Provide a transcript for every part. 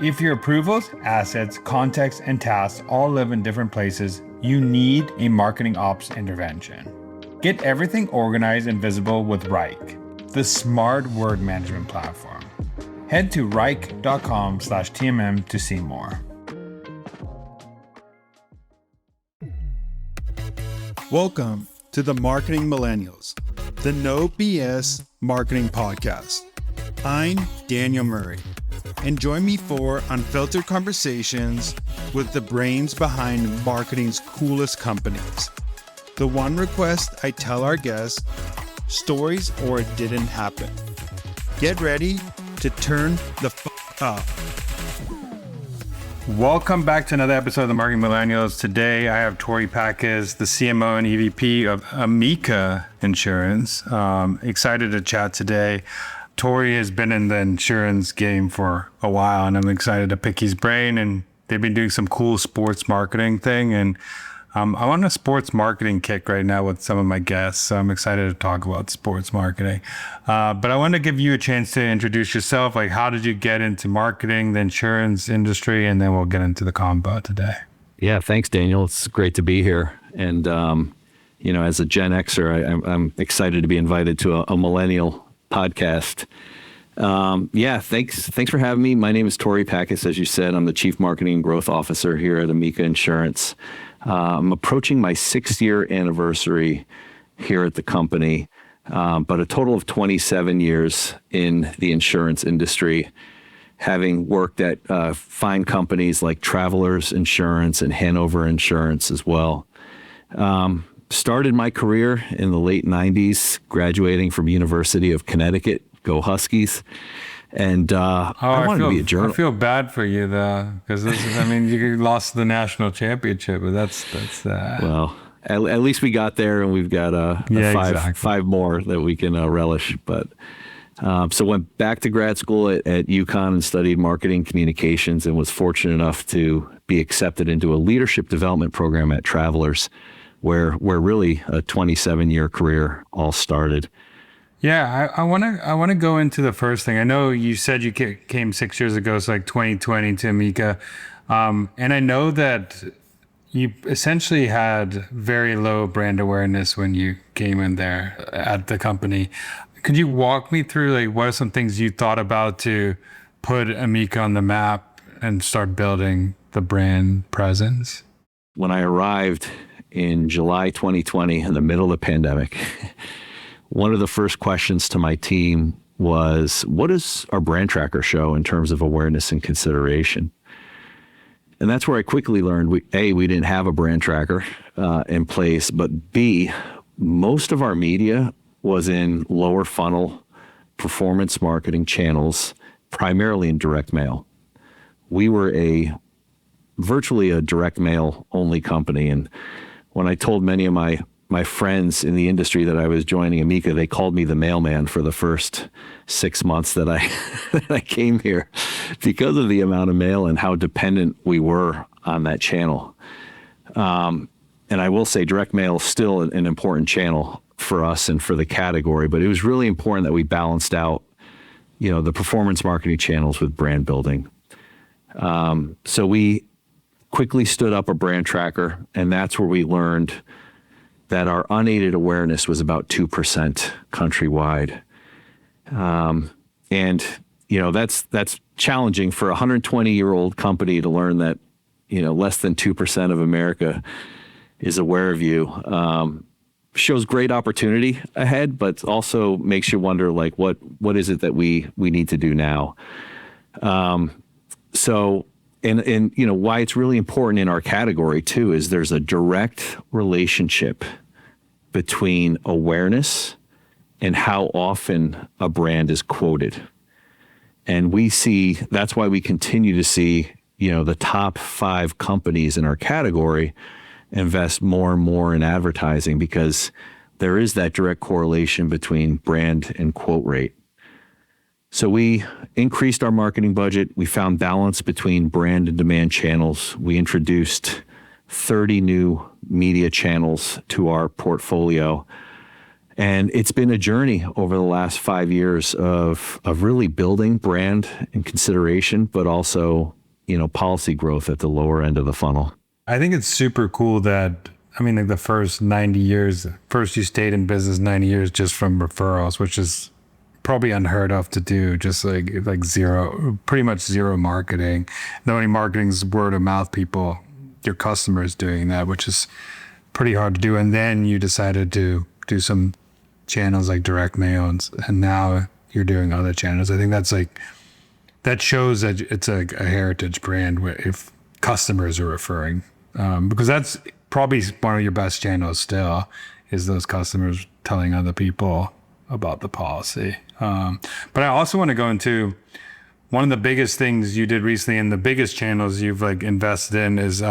If your approvals, assets, context, and tasks all live in different places, you need a marketing ops intervention. Get everything organized and visible with Rike, the smart word management platform. Head to rike.com/TMM to see more. Welcome to the Marketing Millennials, the No BS Marketing Podcast. I'm Daniel Murray, and join me for unfiltered conversations with the brains behind marketing's coolest companies. The one request I tell our guests, stories or it didn't happen. Get ready to turn the up. Welcome back to another episode of the Marketing Millennials. Today I have Tory Pachis, the CMO and EVP of Amica Insurance. Excited to chat today. Tory has been in the insurance game for a while, and I'm excited to pick his brain. And they've been doing some cool sports marketing thing. And I'm on a sports marketing kick right now with some of my guests, so I'm excited to talk about sports marketing. But I want to give you a chance to introduce yourself. Like, how did you get into marketing, the insurance industry, and then we'll get into the combo today. Yeah, thanks, Daniel. It's great to be here. And, as a Gen Xer, I'm excited to be invited to a millennial podcast. Thanks for having me. My name is Tory Pachis. As you said, I'm the Chief Marketing and Growth Officer here at Amica Insurance. I'm approaching my 6-year anniversary here at the company, but a total of 27 years in the insurance industry, having worked at fine companies like Travelers Insurance and Hanover Insurance as well. Started my career in the late 90s, graduating from University of Connecticut, go Huskies. And I wanted to be a journalist. I feel bad for you though, because you lost the national championship, but that's well, at least we got there, and we've got five more that we can relish. But so went back to grad school at UConn and studied marketing communications, and was fortunate enough to be accepted into a leadership development program at Travelers, where really a 27-year career all started. Yeah, I want to go into the first thing. I know you said you came 6 years ago, so like 2020 to Amica. And I know that you essentially had very low brand awareness when you came in there at the company. Could you walk me through like what are some things you thought about to put Amica on the map and start building the brand presence? When I arrived in July 2020, in the middle of the pandemic, one of the first questions to my team was, what does our brand tracker show in terms of awareness and consideration? And that's where I quickly learned, we didn't have a brand tracker in place, but B, most of our media was in lower funnel performance marketing channels, primarily in direct mail. We were virtually a direct mail only company. And when I told many of my friends in the industry that I was joining Amica, they called me the mailman for the first 6 months that I came here, because of the amount of mail and how dependent we were on that channel. And I will say direct mail is still an important channel for us and for the category, but it was really important that we balanced out, the performance marketing channels with brand building. So we quickly stood up a brand tracker, and that's where we learned that our unaided awareness was about 2% countrywide. That's challenging for a 120-year-old company to learn that, less than 2% of America is aware of you. Shows great opportunity ahead, but also makes you wonder, like, what is it that we need to do now? Why it's really important in our category too is there's a direct relationship between awareness and how often a brand is quoted. And that's why we continue to see, the top 5 companies in our category invest more and more in advertising, because there is that direct correlation between brand and quote rate. So we increased our marketing budget. We found balance between brand and demand channels. We introduced 30 new media channels to our portfolio. And it's been a journey over the last 5 years of really building brand and consideration, but also, policy growth at the lower end of the funnel. I think it's super cool that, like the first 90 years, first you stayed in business 90 years just from referrals, which is probably unheard of to do, just like zero, pretty much zero marketing. The only marketing is word of mouth people, your customers doing that, which is pretty hard to do. And then you decided to do some channels like direct mail, and now you're doing other channels. I think that shows that it's a heritage brand where if customers are referring, because that's probably one of your best channels still, is those customers telling other people about the policy. But I also want to go into one of the biggest things you did recently, and the biggest channels you've invested in is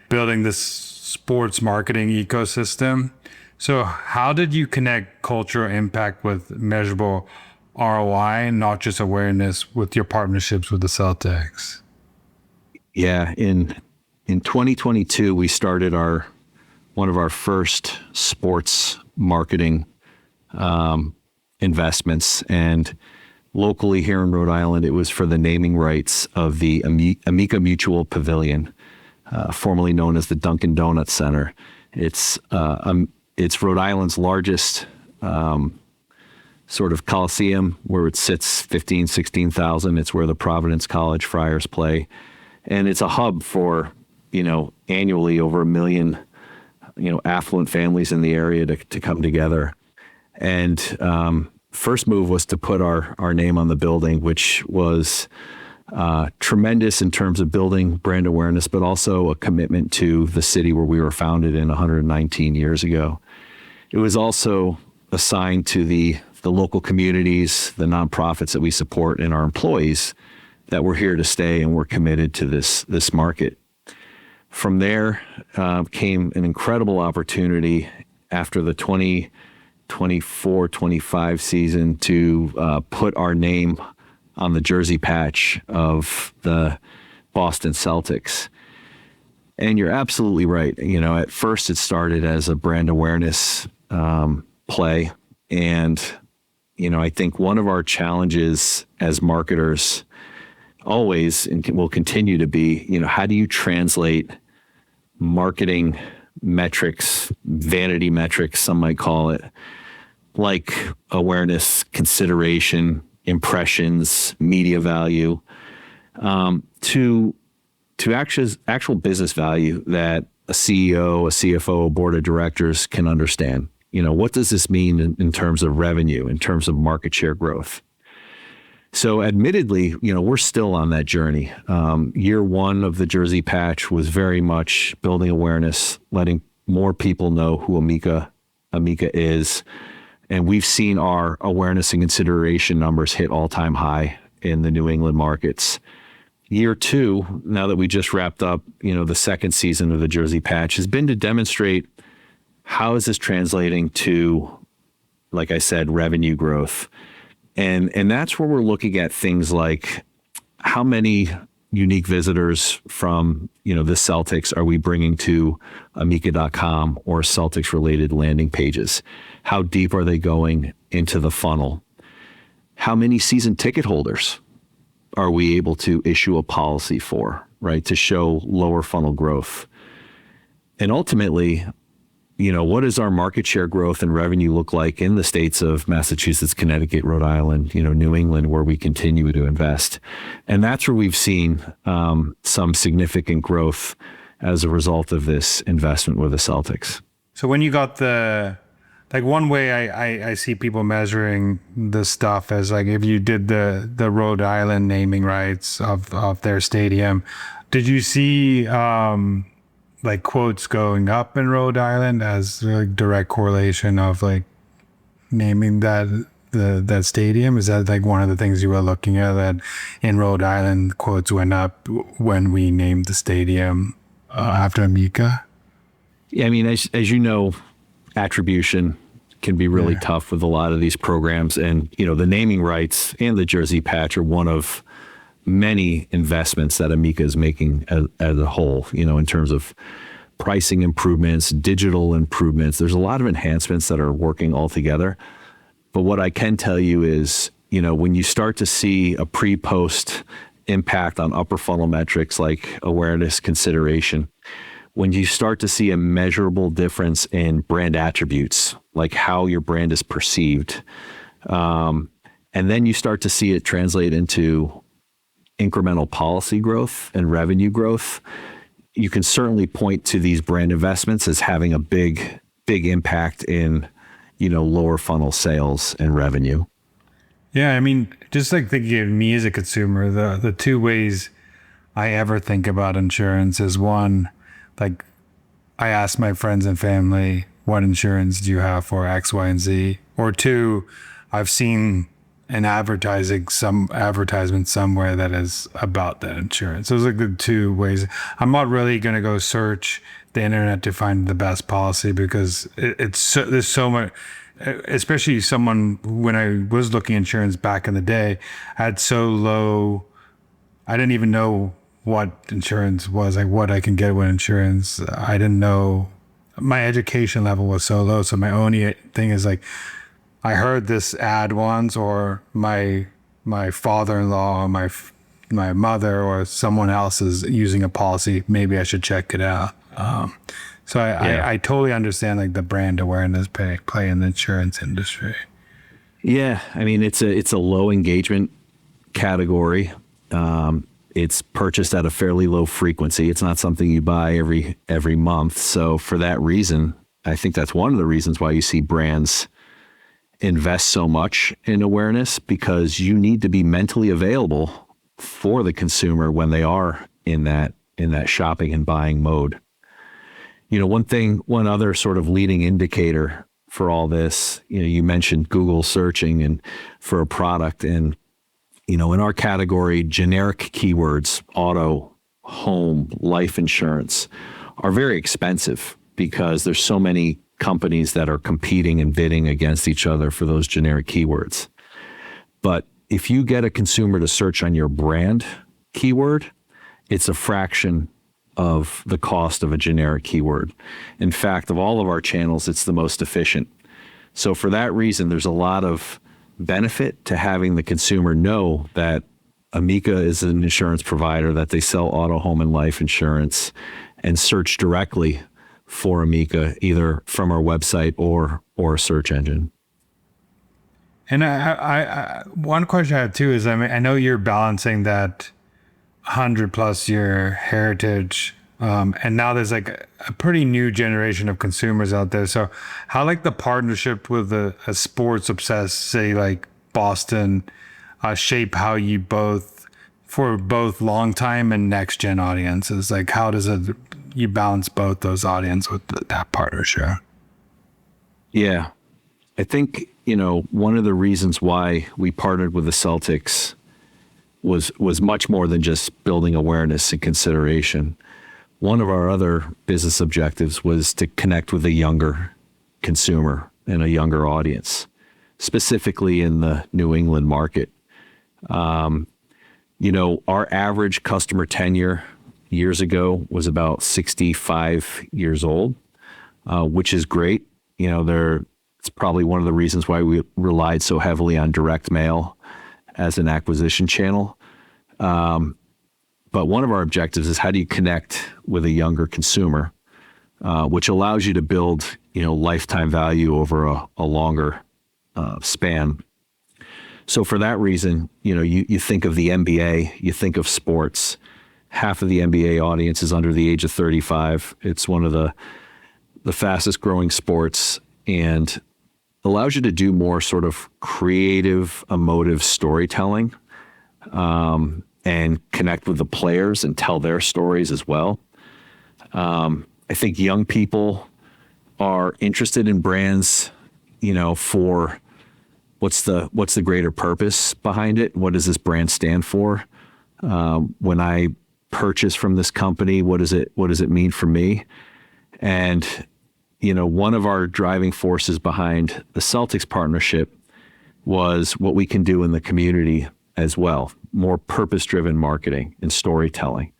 building this sports marketing ecosystem. So how did you connect cultural impact with measurable ROI, not just awareness, with your partnerships with the Celtics? Yeah, in 2022, we started one of our first sports marketing investments, and locally here in Rhode Island, it was for the naming rights of the Amica Mutual Pavilion, formerly known as the Dunkin' Donuts Center. It's Rhode Island's largest sort of coliseum, where it sits 15, 16,000. It's where the Providence College Friars play. And it's a hub for, annually over 1 million, affluent families in the area to come together. And first move was to put our name on the building, which was tremendous in terms of building brand awareness, but also a commitment to the city where we were founded in 119 years ago. It was also assigned to the local communities, the nonprofits that we support, and our employees that we're here to stay, and we're committed to this market. From there came an incredible opportunity after the 2024-25 season to put our name on the jersey patch of the Boston Celtics. And you're absolutely right. At first it started as a brand awareness play. And, I think one of our challenges as marketers always, and will continue to be, how do you translate marketing metrics, vanity metrics, some might call it, like awareness, consideration, impressions, media value, to actual business value that a CEO, a CFO, a board of directors can understand. What does this mean in terms of revenue, in terms of market share growth? So admittedly, we're still on that journey. Year one of the jersey patch was very much building awareness, letting more people know who Amica is. And we've seen our awareness and consideration numbers hit all-time high in the New England markets. Year two, now that we just wrapped up, the second season of the jersey patch, has been to demonstrate how is this translating to, like I said, revenue growth. And that's where we're looking at things like how many unique visitors from, the Celtics are we bringing to Amica.com or Celtics-related landing pages? How deep are they going into the funnel? How many season ticket holders are we able to issue a policy for, right, to show lower funnel growth? And ultimately, what does our market share growth and revenue look like in the states of Massachusetts, Connecticut, Rhode Island, New England, where we continue to invest? And that's where we've seen some significant growth as a result of this investment with the Celtics. So when you got one way I see people measuring this stuff as if you did the Rhode Island naming rights of their stadium, did you see quotes going up in Rhode Island as direct correlation of naming that stadium? Is that one of the things you were looking at, that in Rhode Island quotes went up when we named the stadium after Amica? Yeah, as you know, attribution can be really tough with a lot of these programs, and the naming rights and the jersey patch are one of many investments that Amica is making as a whole, in terms of pricing improvements, digital improvements. There's a lot of enhancements that are working all together. But what I can tell you is, when you start to see a pre-post impact on upper funnel metrics like awareness, consideration, when you start to see a measurable difference in brand attributes, like how your brand is perceived, and then you start to see it translate into incremental policy growth and revenue growth, you can certainly point to these brand investments as having a big impact in, lower funnel sales and revenue. Yeah, I mean, just like thinking of me as a consumer, the two ways I ever think about insurance is one, like I ask my friends and family, what insurance do you have for X, Y, and Z? Or two, I've seen an advertisement somewhere that is about that insurance. Those are the two ways. I'm not really going to go search the internet to find the best policy because there's so much. Especially when I was looking insurance back in the day, I had so low, I didn't even know what insurance was, like what I can get with insurance. I didn't know, my education level was so low. So my only thing is like, I heard this ad once, or my father-in-law, or my mother, or someone else is using a policy. Maybe I should check it out. So I totally understand like the brand awareness play in the insurance industry. Yeah, I mean it's a low engagement category. It's purchased at a fairly low frequency. It's not something you buy every month. So for that reason, I think that's one of the reasons why you see brands invest so much in awareness, because you need to be mentally available for the consumer when they are in that shopping and buying mode. One other sort of leading indicator for all this, you mentioned Google searching and for a product, and in our category, generic keywords, auto, home, life insurance are very expensive because there's so many companies that are competing and bidding against each other for those generic keywords. But if you get a consumer to search on your brand keyword, it's a fraction of the cost of a generic keyword. In fact, of all of our channels, it's the most efficient. So for that reason, there's a lot of benefit to having the consumer know that Amica is an insurance provider, that they sell auto, home, and life insurance, and search directly for Amica, either from our website or a search engine. And I one question I have too is, I know you're balancing that 100+ year heritage, and now there's like a pretty new generation of consumers out there. So how like the partnership with a sports obsessed, say like Boston, shape how you for both long time and next gen audiences? Like how does you balance both those audiences with that partnership? Yeah, I think, one of the reasons why we partnered with the Celtics was much more than just building awareness and consideration. One of our other business objectives was to connect with a younger consumer and a younger audience, specifically in the New England market. Our average customer tenure years ago was about 65 years old, which is great. It's probably one of the reasons why we relied so heavily on direct mail as an acquisition channel. But one of our objectives is how do you connect with a younger consumer, which allows you to build, lifetime value over a longer span. So for that reason, you think of the NBA, you think of sports. Half of the NBA audience is under the age of 35. It's one of the fastest growing sports, and allows you to do more sort of creative, emotive storytelling, and connect with the players and tell their stories as well. I think young people are interested in brands, for what's the greater purpose behind it? What does this brand stand for? When I purchase from this company, what does it mean for me? And one of our driving forces behind the Celtics partnership was what we can do in the community as well, more purpose-driven marketing and storytelling.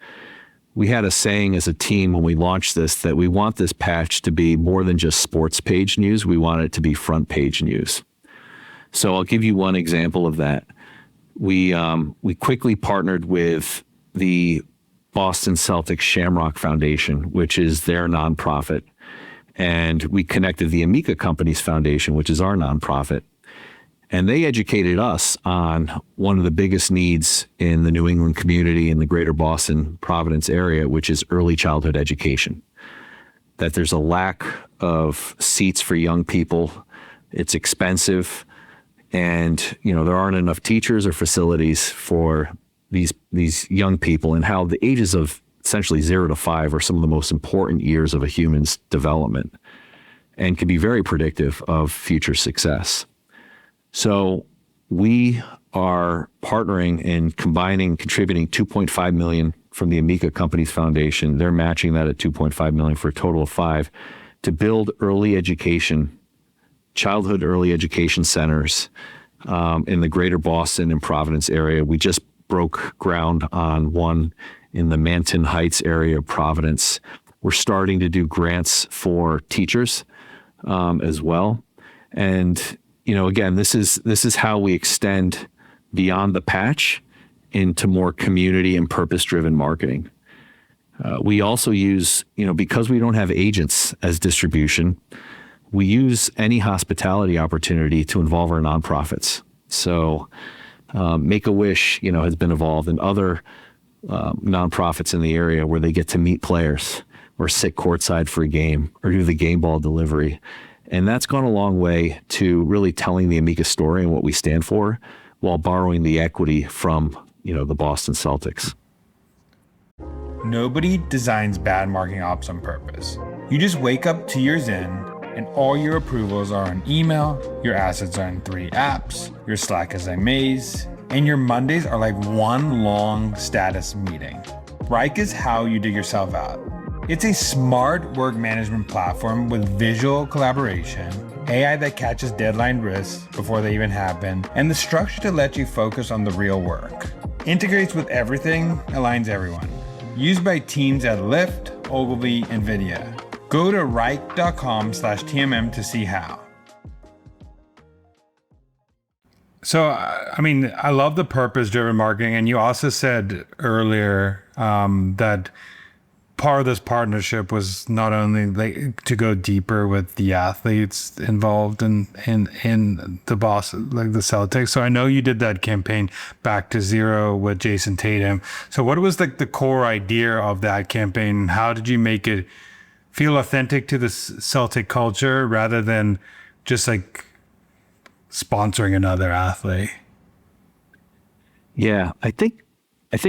we had a saying as a team when we launched this that we want this patch to be more than just sports page news. We want it to be front page news. So I'll give you one example of that. We quickly partnered with the Boston Celtics Shamrock Foundation, which is their nonprofit. And we connected the Amica Companies Foundation, which is our nonprofit. And they educated us on one of the biggest needs in the New England community in the greater Boston, Providence area, which is early childhood education. That there's a lack of seats for young people. It's expensive. And, there aren't enough teachers or facilities for these young people, and how the ages of essentially 0 to 5 are some of the most important years of a human's development and can be very predictive of future success. So we are partnering and contributing $2.5 million from the Amica Companies Foundation. They're matching that at $2.5 million for a total of $5 million to build childhood early education centers in the greater Boston and Providence area. We just broke ground on one in the Manton Heights area of Providence. We're starting to do grants for teachers as well. And again, this is how we extend beyond the patch into more community and purpose-driven marketing. We also use, because we don't have agents as distribution, we use any hospitality opportunity to involve our nonprofits. So Make-A-Wish, has been involved in other nonprofits in the area where they get to meet players or sit courtside for a game or do the game ball delivery. And that's gone a long way to really telling the Amica story and what we stand for while borrowing the equity from, the Boston Celtics. Nobody designs bad marketing ops on purpose. You just wake up 2 years in and all your approvals are on email, your assets are in 3 apps, your Slack is a maze, and your Mondays are like one long status meeting. Rike is how you dig yourself out. It's a smart work management platform with visual collaboration, AI that catches deadline risks before they even happen, and the structure to let you focus on the real work. Integrates with everything, aligns everyone. Used by teams at Lyft, Ogilvy, and NVIDIA. Go to Rike.com/TMM to see how. So, I love the purpose-driven marketing. And you also said earlier that part of this partnership was not only to go deeper with the athletes involved in the Boston, like the Celtics. So I know you did that campaign Back to Zero with Jason Tatum. So what was the core idea of that campaign? How did you make it feel authentic to the Celtic culture rather than just sponsoring another athlete? Yeah, I think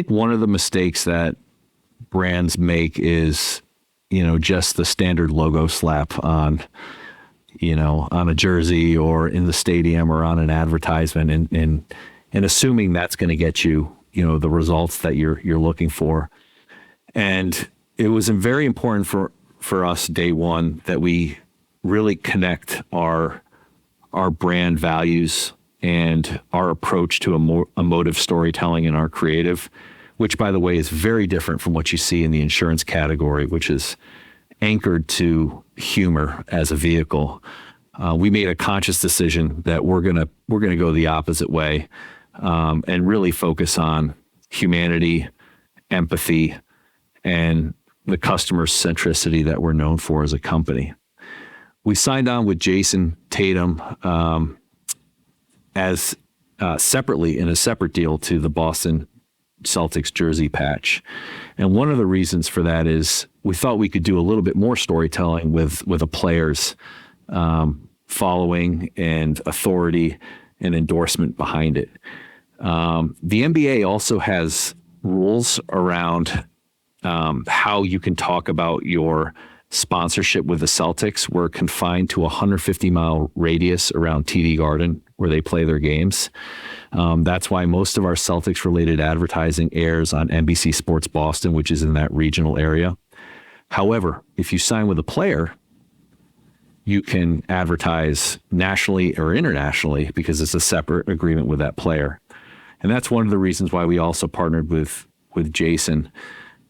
one of the mistakes that brands make is, just the standard logo slap on a jersey or in the stadium or on an advertisement and assuming that's going to get you, the results that you're looking for. And it was very important for us day one that we really connect our brand values and our approach to emotive storytelling in our creative, which, by the way, is very different from what you see in the insurance category, which is anchored to humor as a vehicle. We made a conscious decision that we're gonna go the opposite way and really focus on humanity, empathy, and the customer centricity that we're known for as a company. We signed on with Jason Tatum as separately in a separate deal to the Boston Celtics jersey patch. And one of the reasons for that is we thought we could do a little bit more storytelling with a player's following and authority and endorsement behind it. The NBA also has rules around how you can talk about your sponsorship with the Celtics. We're confined to a 150-mile radius around TD Garden where they play their games. That's why most of our Celtics-related advertising airs on NBC Sports Boston, which is in that regional area. However, if you sign with a player, you can advertise nationally or internationally because it's a separate agreement with that player. And that's one of the reasons why we also partnered with Jason.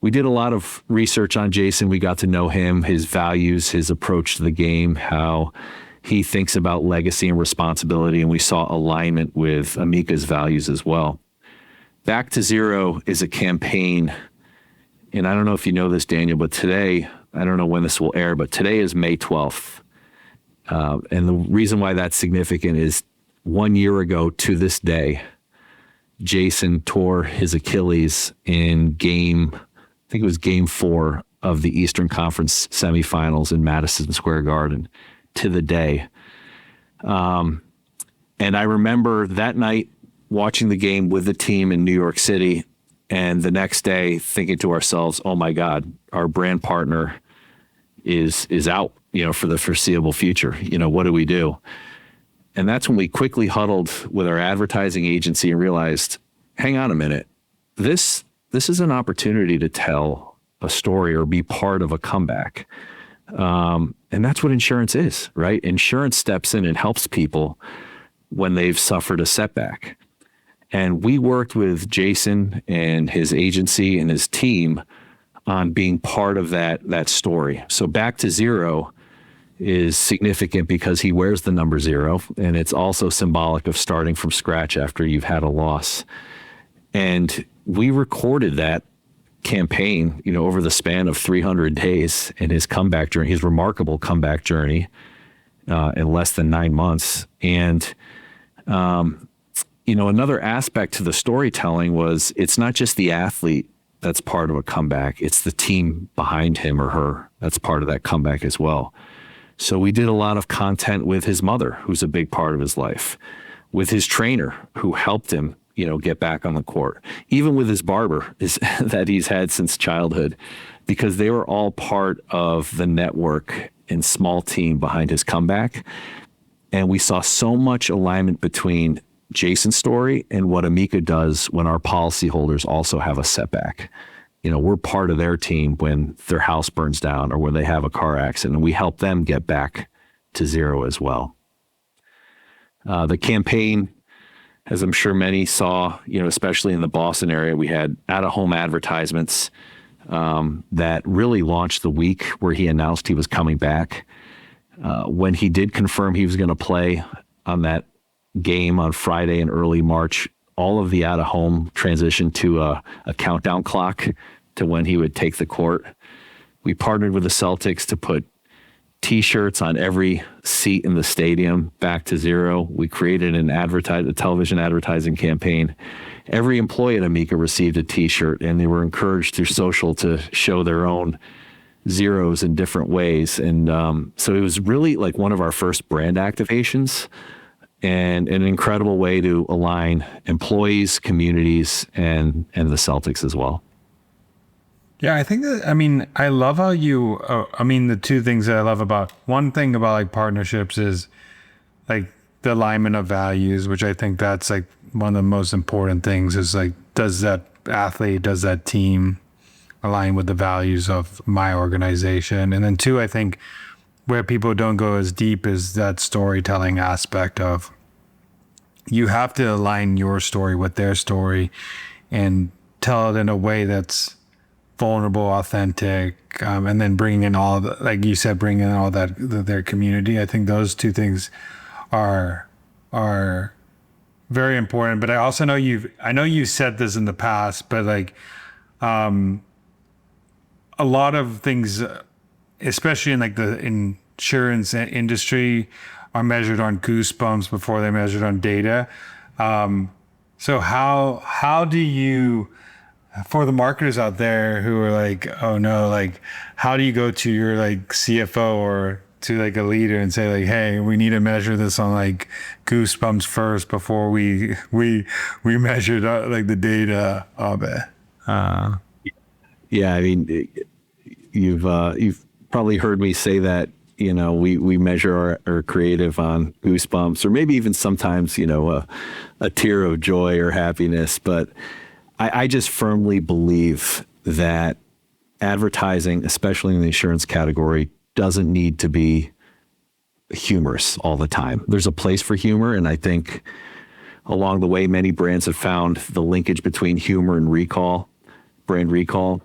we did a lot of research on Jason. We got to know him, his values, his approach to the game, how he thinks about legacy and responsibility, and we saw alignment with Amica's values as well. Back to Zero is a campaign, and I don't know if you know this, Daniel, but today, I don't know when this will air, but today is May 12th. And the reason why that's significant is 1 year ago to this day, Jason tore his Achilles in I think it was game 4 of the Eastern Conference semifinals in Madison Square Garden to the day. And I remember that night watching the game with the team in New York City, and the next day thinking to ourselves, oh my God, our brand partner is out, for the foreseeable future. What do we do? And that's when we quickly huddled with our advertising agency and realized, hang on a minute, this is an opportunity to tell a story or be part of a comeback. And that's what insurance is, right? Insurance steps in and helps people when they've suffered a setback. And we worked with Jason and his agency and his team on being part of that story. So Back to Zero is significant because he wears the number 0, and it's also symbolic of starting from scratch after you've had a loss. And we recorded that campaign, over the span of 300 days in his comeback journey, his remarkable comeback journey, in less than 9 months. And, another aspect to the storytelling was it's not just the athlete that's part of a comeback, it's the team behind him or her that's part of that comeback as well. So we did a lot of content with his mother, who's a big part of his life, with his trainer who helped him, get back on the court, even with his barber that he's had since childhood, because they were all part of the network and small team behind his comeback. And we saw so much alignment between Jason's story and what Amica does when our policyholders also have a setback. We're part of their team when their house burns down or when they have a car accident, and we help them get back to zero as well. The campaign, as I'm sure many saw, especially in the Boston area, we had out-of-home advertisements that really launched the week where he announced he was coming back. When he did confirm he was going to play on that game on Friday in early March, all of the out-of-home transitioned to a countdown clock to when he would take the court. We partnered with the Celtics to put T-shirts on every seat in the stadium, Back to Zero. We created a television advertising campaign. Every employee at Amica received a T-shirt, and they were encouraged through social to show their own zeros in different ways. And so it was really like one of our first brand activations, and an incredible way to align employees, communities, and the Celtics as well. Yeah, I think that, I love how the two things that I love one thing about like partnerships is like the alignment of values, which I think that's like one of the most important things is like, does that athlete, does that team align with the values of my organization? And then 2, I think where people don't go as deep is that storytelling aspect of you have to align your story with their story and tell it in a way that's vulnerable, authentic, and then bringing in all the, like you said, bringing in all that their community. I think those two things are very important. But I also know you've said this in the past, but like a lot of things, especially in like the insurance industry, are measured on goosebumps before they're measured on data. So how do you, for the marketers out there who are like, oh no, like how do you go to your like CFO or to like a leader and say like, hey, we need to measure this on like goosebumps first before we measure like the data of it? Yeah, I mean, you've probably heard me say that. We measure our creative on goosebumps, or maybe even sometimes, a tear of joy or happiness. But I just firmly believe that advertising, especially in the insurance category, doesn't need to be humorous all the time. There's a place for humor, and I think along the way, many brands have found the linkage between humor and recall, brand recall.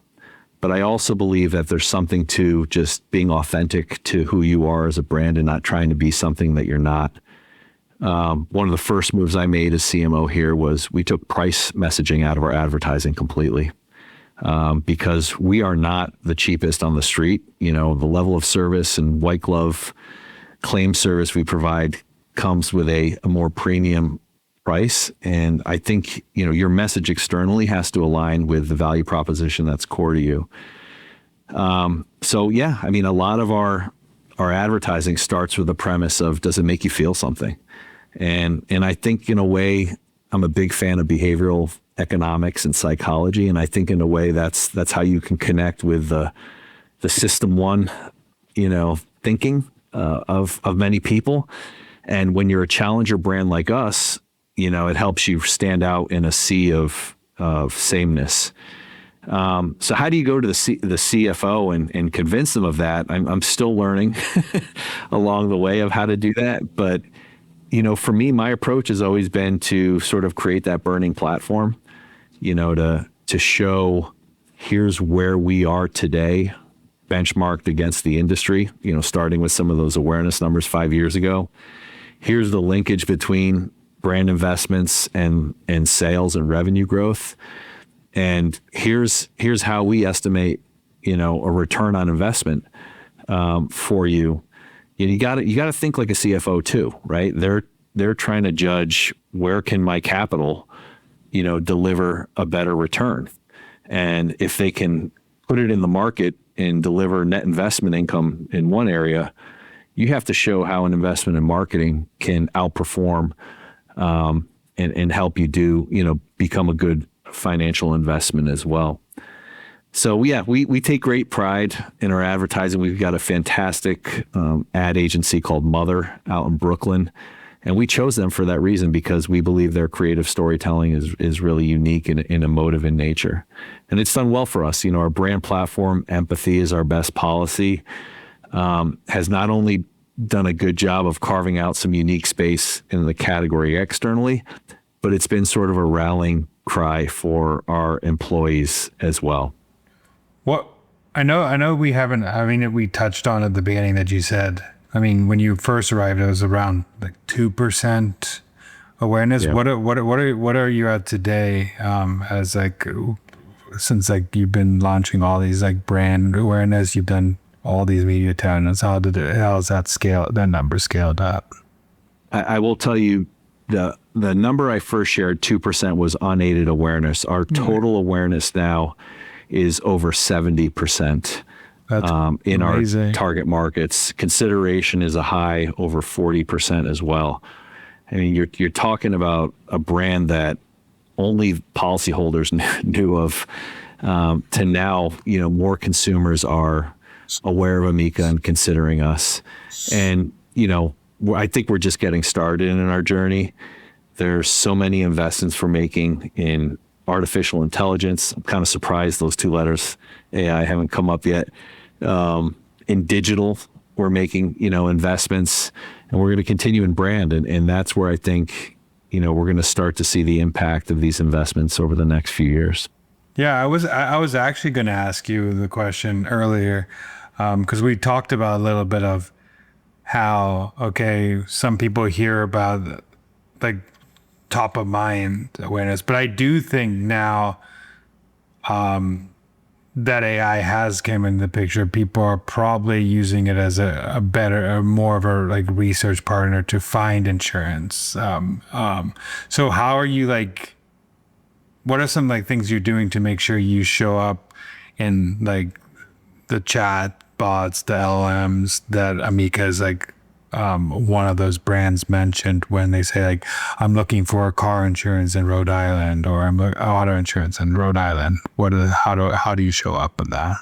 But I also believe that there's something to just being authentic to who you are as a brand and not trying to be something that you're not. One of the first moves I made as CMO here was we took price messaging out of our advertising completely, because we are not the cheapest on the street. The level of service and white glove claim service we provide comes with a more premium price. And I think, your message externally has to align with the value proposition that's core to you. A lot of our advertising starts with the premise of, does it make you feel something? And I think in a way, I'm a big fan of behavioral economics and psychology. And I think in a way that's how you can connect with the system one, thinking of many people. And when you're a challenger brand like us, it helps you stand out in a sea of sameness. So how do you go to the CFO and convince them of that? I'm still learning along the way of how to do that. But, for me, my approach has always been to sort of create that burning platform, to show here's where we are today, benchmarked against the industry, starting with some of those awareness numbers 5 years ago. Here's the linkage between brand investments and sales and revenue growth. And here's how we estimate, a return on investment for you. You got to think like a CFO too, right? They're trying to judge, where can my capital, deliver a better return. And if they can put it in the market and deliver net investment income in one area, you have to show how an investment in marketing can outperform and help you become a good financial investment as well. So yeah, we take great pride in our advertising. We've got a fantastic ad agency called Mother out in Brooklyn. And we chose them for that reason, because we believe their creative storytelling is really unique and emotive in nature. And it's done well for us. Our brand platform, empathy is our best policy, has not only done a good job of carving out some unique space in the category externally, but it's been sort of a rallying cry for our employees as well. What I know we haven't, we touched on at the beginning that you said, when you first arrived, it was around like 2% awareness. Yeah. What are you at today, as since you've been launching all these brand awareness, you've done all these media talents. How is that number scaled up? I will tell you, the number I first shared, 2%, was unaided awareness. Our total awareness now is over 70%. In amazing. Our target markets. Consideration is a high, over 40% as well. You're talking about a brand that only policyholders knew of, to now, more consumers are aware of Amica and considering us. And, I think we're just getting started in our journey. There's so many investments we're making in artificial intelligence. I'm kind of surprised those two letters, AI, haven't come up yet. In digital, we're making, investments, and we're going to continue in brand. And that's where I think, we're going to start to see the impact of these investments over the next few years. Yeah, I was actually going to ask you the question earlier, because we talked about a little bit of how, some people hear about top of mind awareness, but I do think now, that AI has come in the picture, people are probably using it as more of a research partner to find insurance. So how are you what are some things you're doing to make sure you show up in the chat bots, the LLMs that Amica is one of those brands mentioned when they say I'm looking for car insurance in Rhode Island, or I'm auto insurance in Rhode Island. How do you show up in that?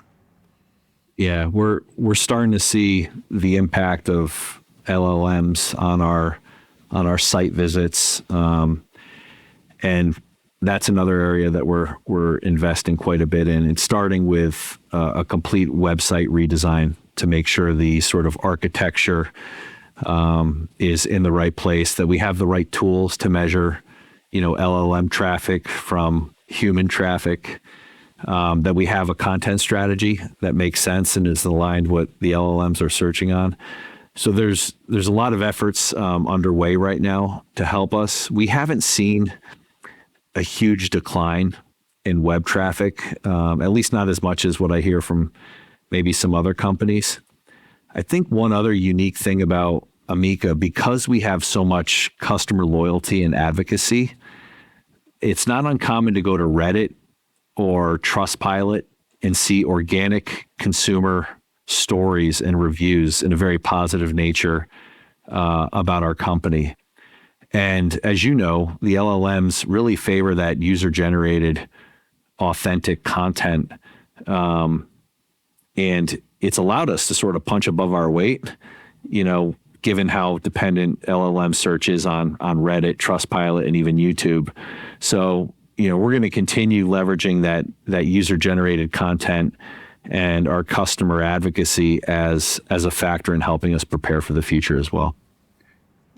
Yeah, we're starting to see the impact of LLMs on our site visits, and that's another area that we're investing quite a bit in. It's starting with a complete website redesign to make sure the sort of architecture is in the right place, that we have the right tools to measure, LLM traffic from human traffic, that we have a content strategy that makes sense and is aligned what the LLMs are searching on. So there's a lot of efforts underway right now to help us. We haven't seen a huge decline in web traffic, at least not as much as what I hear from maybe some other companies. I think one other unique thing about Amica, because we have so much customer loyalty and advocacy, it's not uncommon to go to Reddit or Trustpilot and see organic consumer stories and reviews in a very positive nature about our company. And as you know, the LLMs really favor that user-generated, authentic content. And it's allowed us to sort of punch above our weight, given how dependent LLM search is on Reddit, Trustpilot, and even YouTube. So, we're going to continue leveraging that user-generated content and our customer advocacy as a factor in helping us prepare for the future as well.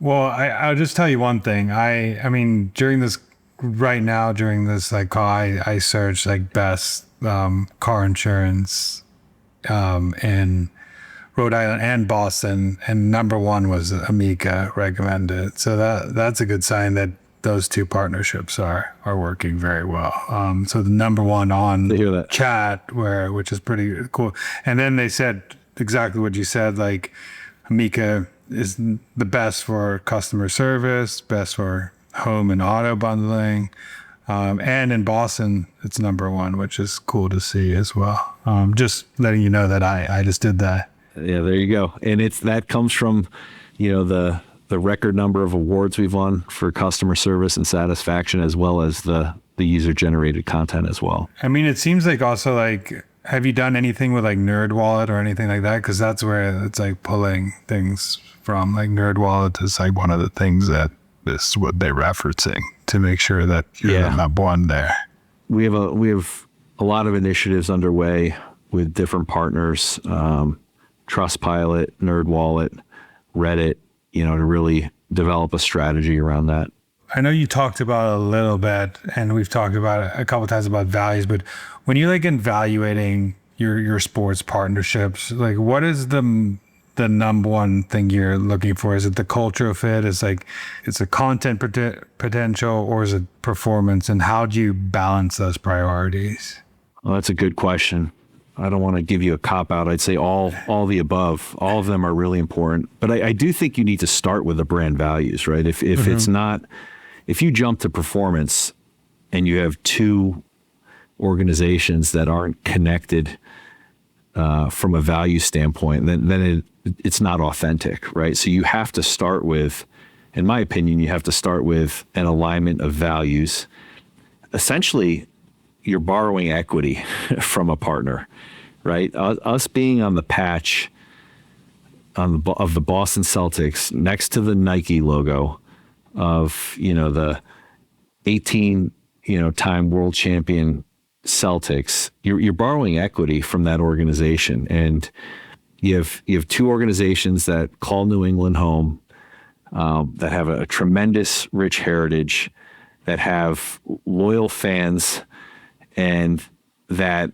Well, I'll just tell you one thing. I mean, during this call, I searched like best car insurance in Rhode Island and Boston, and number one was Amica recommended. So that's a good sign that those two partnerships are working very well. So the number one on chat, which is pretty cool. And then they said exactly what you said, like Amica is the best for customer service, best for home and auto bundling. And in Boston, it's number one, which is cool to see as well. Just letting you know that I just did that. Yeah, there you go. And that comes from, the record number of awards we've won for customer service and satisfaction, as well as the user-generated content as well. I mean, it seems like also like, have you done anything with like NerdWallet or anything like that? Because that's where it's like pulling things from. Like NerdWallet is like one of the things that is what they're referencing to make sure that you're the number one there. We have a lot of initiatives underway with different partners, Trustpilot, NerdWallet, Reddit, to really develop a strategy around that. I know you talked about it a little bit, and we've talked about it a couple of times about values, but when you're like evaluating your sports partnerships, like what is the number one thing you're looking for? Is it the cultural fit? Is like, it's a content potential, or is it performance? And how do you balance those priorities? Well, that's a good question. I don't want to give you a cop-out. I'd say all the above. All of them are really important. But I do think you need to start with the brand values, right? If it's not, if you jump to performance and you have two organizations that aren't connected from a value standpoint, then it's not authentic, right? So you have to start with, in my opinion, you have to start with an alignment of values. Essentially, you're borrowing equity from a partner, right? Us being on the patch of the Boston Celtics next to the Nike logo of, the 18, time world champion Celtics, you're borrowing equity from that organization. And you have two organizations that call New England home, that have a tremendous rich heritage, that have loyal fans, and that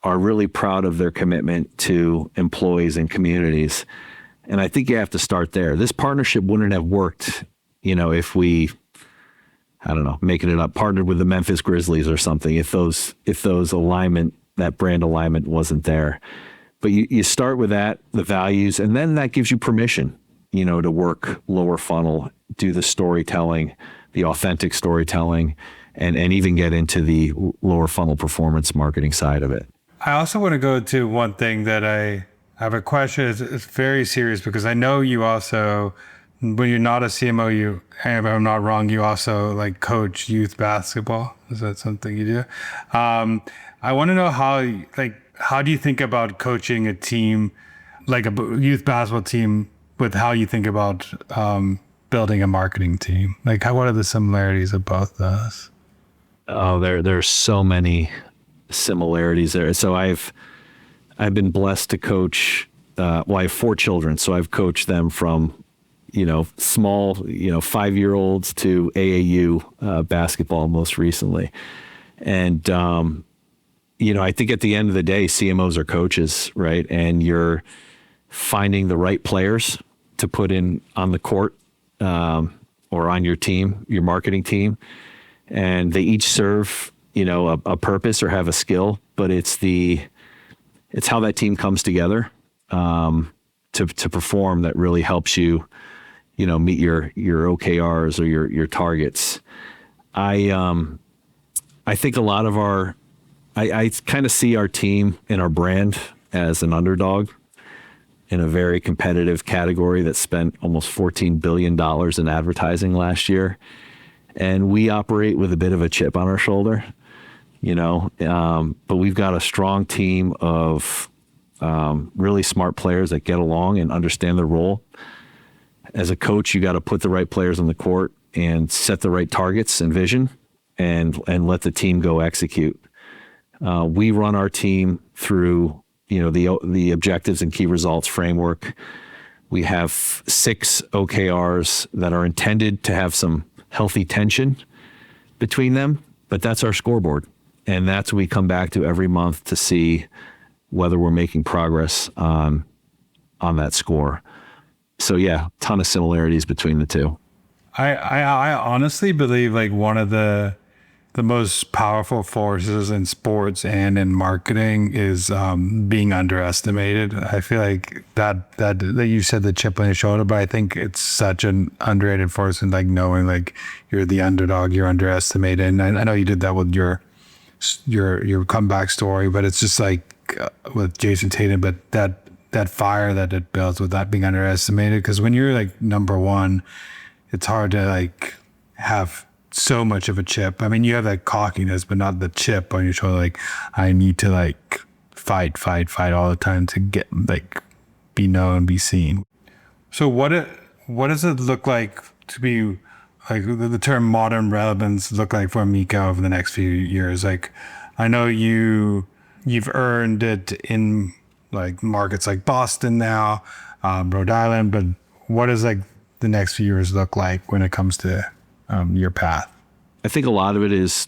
are really proud of their commitment to employees and communities. And I think you have to start there. This partnership wouldn't have worked, if we, I don't know, making it up, partnered with the Memphis Grizzlies or something, if those alignment, that brand alignment wasn't there. But you start with that, the values, and then that gives you permission, to work lower funnel, do the storytelling, the authentic storytelling, and even get into the lower funnel performance marketing side of it. I also want to go to one thing that I have a question. It's very serious, because I know you also, when you're not a CMO, if I'm not wrong, you also like coach youth basketball. Is that something you do? I want to know how do you think about coaching a team, like a youth basketball team, with how you think about building a marketing team? Like, what are the similarities of both those? Oh, there's so many similarities there. So I've been blessed to coach. I have 4 children, so I've coached them from small 5-year-olds to AAU basketball most recently, and I think at the end of the day, CMOs are coaches, right? And you're finding the right players to put in on the court or on your team, your marketing team. And they each serve, a purpose or have a skill, but it's how that team comes together to perform that really helps you, meet your OKRs or your targets. I think a lot of I kind of see our team and our brand as an underdog in a very competitive category that spent almost $14 billion in advertising last year. And we operate with a bit of a chip on our shoulder, but we've got a strong team of really smart players that get along and understand their role. As a coach, you got to put the right players on the court and set the right targets and vision and let the team go execute. We run our team through, the objectives and key results framework. We have 6 OKRs that are intended to have some healthy tension between them, but that's our scoreboard. And that's what we come back to every month to see whether we're making progress on that score. So yeah, ton of similarities between the two. I honestly believe like one of the most powerful forces in sports and in marketing is being underestimated. I feel like that you said the chip on your shoulder, but I think it's such an underrated force in like knowing like you're the underdog, you're underestimated. And I know you did that with your comeback story, but it's just like with Jason Tatum, but that fire that it builds with that being underestimated. Because when you're like number one, it's hard to like have so much of a chip. I mean, you have that cockiness, but not the chip on your shoulder. Like, I need to like fight all the time to get like be known, be seen. So what does it look like to be like the term modern relevance look like for Amica over the next few years? Like, I know you've earned it in like markets like Boston now, Rhode Island, but what does like the next few years look like when it comes to your path? I think a lot of it is,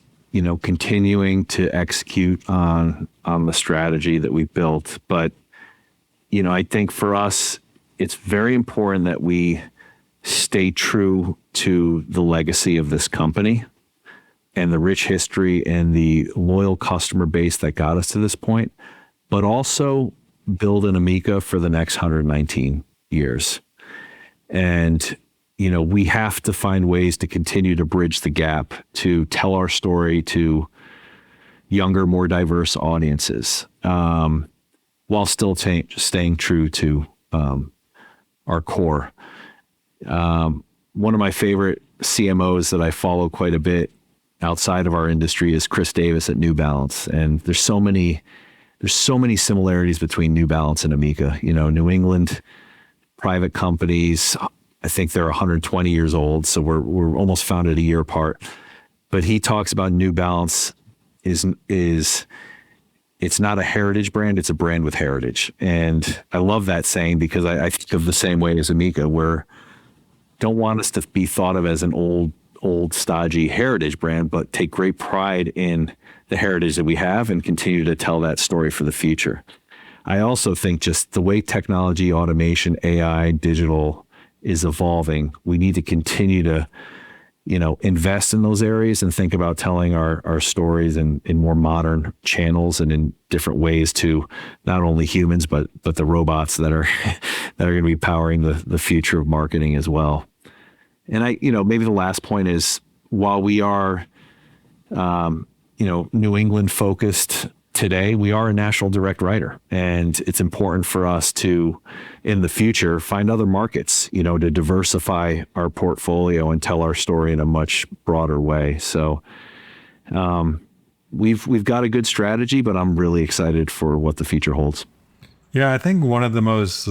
continuing to execute on the strategy that we've built. But, I think for us, it's very important that we stay true to the legacy of this company and the rich history and the loyal customer base that got us to this point, but also build an Amica for the next 119 years. And, we have to find ways to continue to bridge the gap, to tell our story to younger, more diverse audiences, while still staying true to our core. One of my favorite CMOs that I follow quite a bit outside of our industry is Chris Davis at New Balance. And there's so many similarities between New Balance and Amica. New England private companies, I think they're 120 years old, so we're almost founded a year apart. But he talks about New Balance is it's not a heritage brand, it's a brand with heritage. And I love that saying because I think of the same way as Amica, where don't want us to be thought of as an old stodgy heritage brand, but take great pride in the heritage that we have and continue to tell that story for the future. I also think just the way technology, automation, AI, digital is evolving, we need to continue to, invest in those areas and think about telling our stories in more modern channels and in different ways to not only humans, but the robots that are going to be powering the future of marketing as well. And maybe the last point is, while we are, New England focused today, we are a national direct writer, and it's important for us to, in the future, find other markets, to diversify our portfolio and tell our story in a much broader way. So we've got a good strategy, but I'm really excited for what the future holds. Yeah, I think one of the most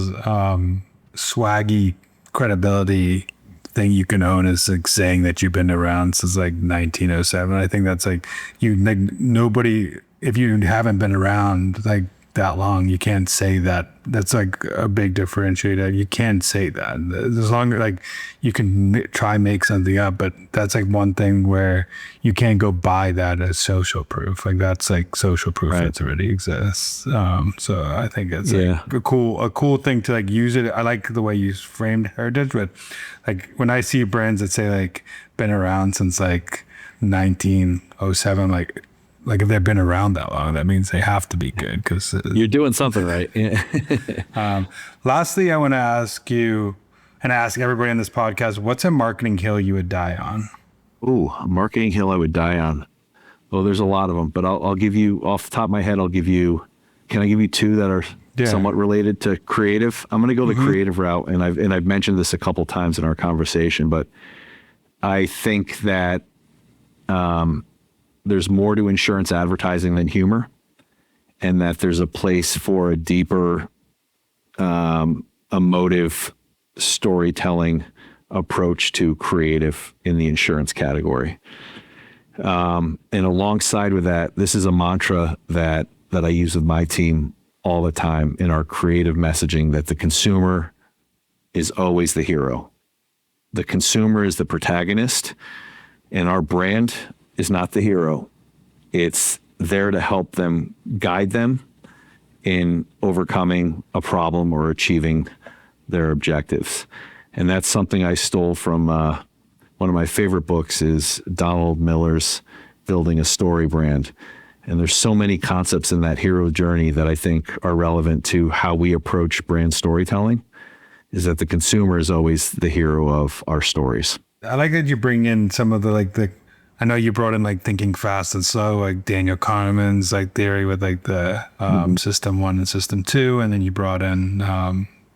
swaggy credibility thing you can own is like saying that you've been around since like 1907. I think that's like nobody, if you haven't been around, like that long. You can't say that. That's like a big differentiator. You can't say that. As long as like you can try make something up, but that's like one thing where you can't go buy that as social proof. Like that's like social proof that already exists. So I think it's like a cool thing to like use it. I like the way you framed heritage, but like when I see brands that say like been around since like 1907, like if they've been around that long, that means they have to be good because you're doing something right. Lastly, I want to ask you and ask everybody on this podcast, what's a marketing hill you would die on? Ooh, a marketing hill I would die on. Well, there's a lot of them, but I'll give you off the top of my head. Can I give you two that are somewhat related to creative? I'm going to go the creative route, and I've mentioned this a couple times in our conversation, but I think that there's more to insurance advertising than humor, and that there's a place for a deeper, emotive storytelling approach to creative in the insurance category. And alongside with that, this is a mantra that I use with my team all the time in our creative messaging, that the consumer is always the hero. The consumer is the protagonist, and our brand is not the hero. It's there to help them, guide them in overcoming a problem or achieving their objectives. And that's something I stole from one of my favorite books is Donald Miller's Building a Story Brand. And there's so many concepts in that hero journey that I think are relevant to how we approach brand storytelling, is that the consumer is always the hero of our stories. I like that you bring in some of I know you brought in like thinking fast and slow, like Daniel Kahneman's like theory with like the system 1 and system 2. And then you brought in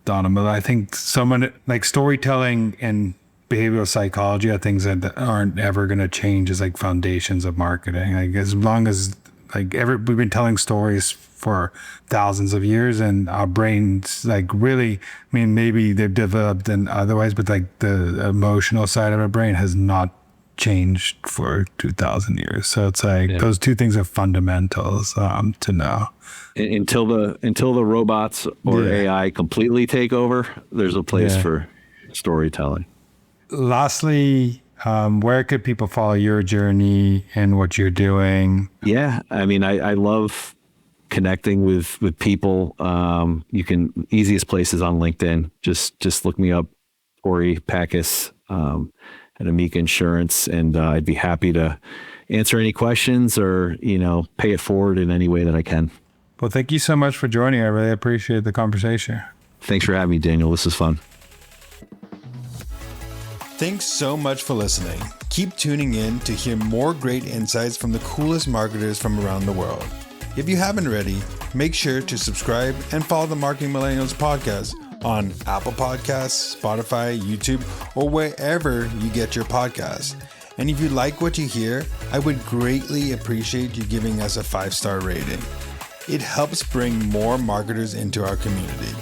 Donna Miller. I think someone like storytelling and behavioral psychology are things that aren't ever going to change as like foundations of marketing. Like as long as we've been telling stories for thousands of years, and our brains like really, I mean, maybe they've developed and otherwise, but like the emotional side of our brain has not changed for 2,000 years. So it's like those two things are fundamentals to know. Until the robots or AI completely take over, there's a place for storytelling. Lastly, where could people follow your journey and what you're doing? Yeah, I mean, I love connecting with people. Easiest place is on LinkedIn. Just look me up, Tory Pachis, at Amica Insurance, and I'd be happy to answer any questions or, pay it forward in any way that I can. Well, thank you so much for joining. I really appreciate the conversation. Thanks for having me, Daniel. This is fun. Thanks so much for listening. Keep tuning in to hear more great insights from the coolest marketers from around the world. If you haven't already, make sure to subscribe and follow the Marketing Millennials podcast on Apple Podcasts, Spotify, YouTube, or wherever you get your podcasts. And if you like what you hear, I would greatly appreciate you giving us a 5-star rating. It helps bring more marketers into our community.